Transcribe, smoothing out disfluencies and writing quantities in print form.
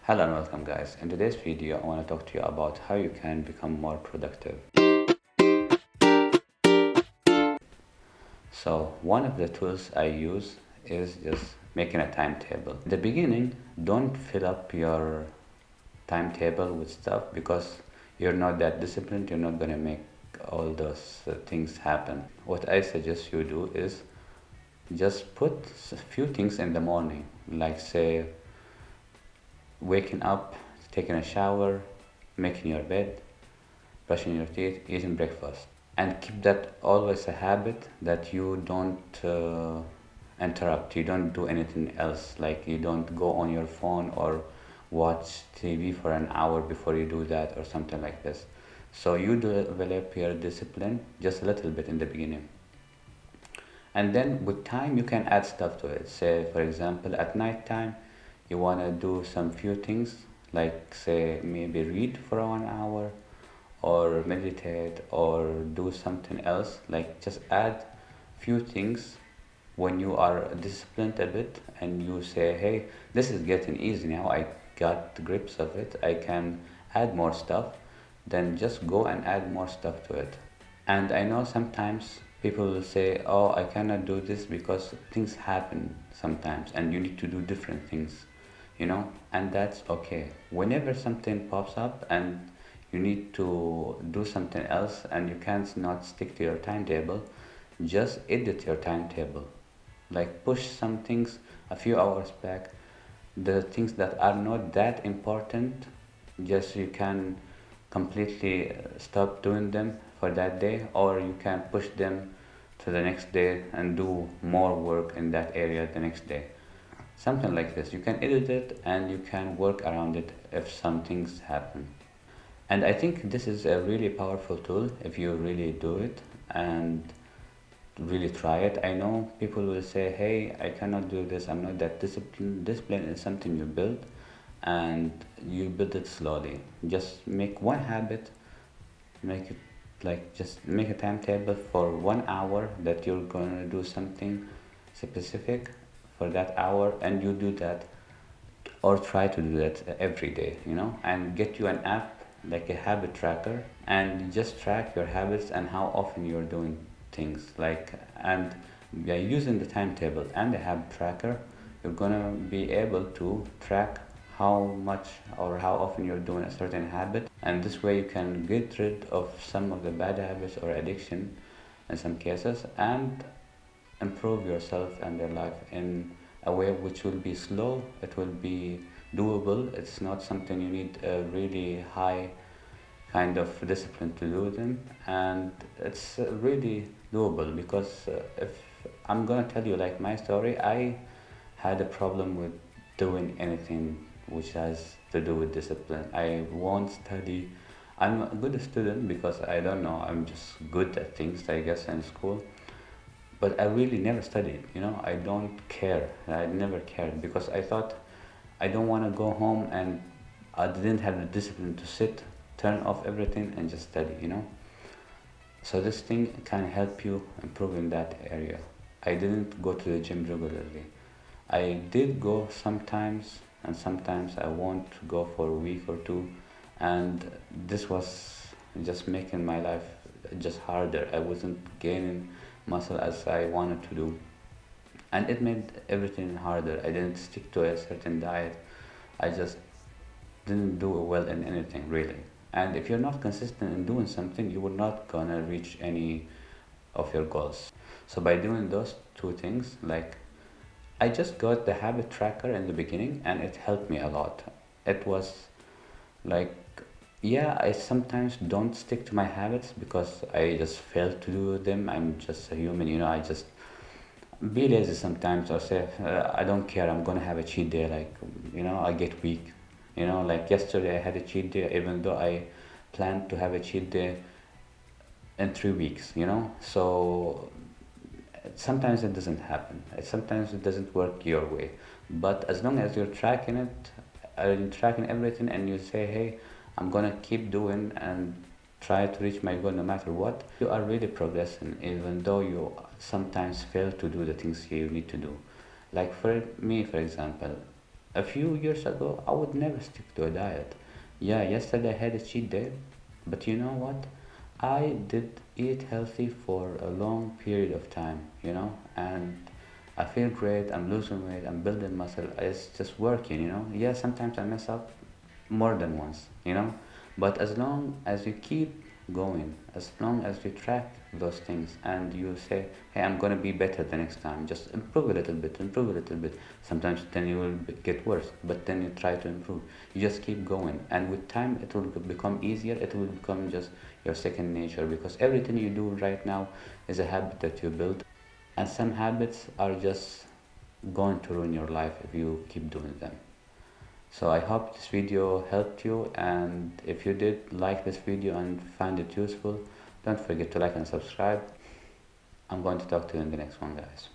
Hello and welcome guys. In today's video I want to talk to you about how you can become more productive. So one of the tools I use is just making a timetable. In the beginning, don't fill up your timetable with stuff because you're not that disciplined, you're not going to make all those things happen. What I suggest you do is just put a few things in the morning, like say waking up, taking a shower, making your bed, brushing your teeth, eating breakfast. And keep that always a habit that you don't interrupt, you don't do anything else, like you don't go on your phone or watch TV for an hour before you do that or something like this. So you develop your discipline just a little bit in the beginning. And then with time you can add stuff to it. Say for example at night time you want to do some few things, like say maybe read for 1 hour or meditate or do something else, like just add few things when you are disciplined a bit and you say, hey, this is getting easy now, I got the grips of it, I can add more stuff. Then just go and add more stuff to it. And I know sometimes people will say, oh, I cannot do this because things happen sometimes and you need to do different things, and that's okay. Whenever something pops up and you need to do something else and you can't not stick to your timetable, just edit your timetable. Like push some things a few hours back, the things that are not that important, just you can completely stop doing them for that day, or you can push them to the next day and do more work in that area the next day. Something like this. You can edit it and you can work around it if some things happen. And I think this is a really powerful tool if you really do it and really try it. I know people will say, hey, I cannot do this, I'm not that disciplined. Discipline is something you build and you build it slowly. Just make one habit, make it like just make a timetable for 1 hour that you're gonna do something specific for that hour, and you do that or try to do that every day, and get you an app like a habit tracker and just track your habits and how often you're doing things, like, and by using the timetable and the habit tracker you're gonna be able to track how much or how often you're doing a certain habit, and this way you can get rid of some of the bad habits or addiction in some cases and improve yourself and your life in a way which will be slow, it will be doable. It's not something you need a really high kind of discipline to do them, and it's really doable because if I'm gonna tell you like my story, I had a problem with doing anything which has to do with discipline. I won't study. I'm a good student because I don't know, I'm just good at things I guess in school, but I really never studied. I don't care. I never cared because I thought I don't want to go home and I didn't have the discipline to sit, turn off everything and just study. So this thing can help you improve in that area. I didn't go to the gym regularly. I did go sometimes and sometimes I won't go for a week or two, and this was just making my life just harder. I wasn't gaining muscle as I wanted to do, and it made everything harder. I didn't stick to a certain diet. I just didn't do well in anything really. And if you're not consistent in doing something, you will not gonna reach any of your goals. So by doing those two things, like, I just got the habit tracker in the beginning and it helped me a lot. It was like, yeah, I sometimes don't stick to my habits because I just fail to do them. I'm just a human, I just be lazy sometimes, or say I don't care, I'm gonna have a cheat day, like, I get weak, like yesterday I had a cheat day even though I planned to have a cheat day in 3 weeks, so sometimes it doesn't happen, sometimes it doesn't work your way, but as long as you're tracking it, tracking everything, and you say, hey, I'm gonna keep doing and try to reach my goal no matter what, you are really progressing even though you sometimes fail to do the things you need to do. Like for me, for example, A few years ago, I would never stick to a diet. Yeah, yesterday I had a cheat day, but you know what? I did eat healthy for a long period of time, and I feel great. I'm losing weight, I'm building muscle. It's just working. Yeah, sometimes I mess up more than once. But as long as you keep going, as long as you track those things and you say, hey, I'm going to be better the next time, just improve a little bit, improve a little bit. Sometimes then you will get worse, but then you try to improve. You just keep going, and with time it will become easier. It will become just your second nature, because everything you do right now is a habit that you build, and some habits are just going to ruin your life if you keep doing them. So I hope this video helped you, and if you did like this video and find it useful, don't forget to like and subscribe. I'm going to talk to you in the next one, guys.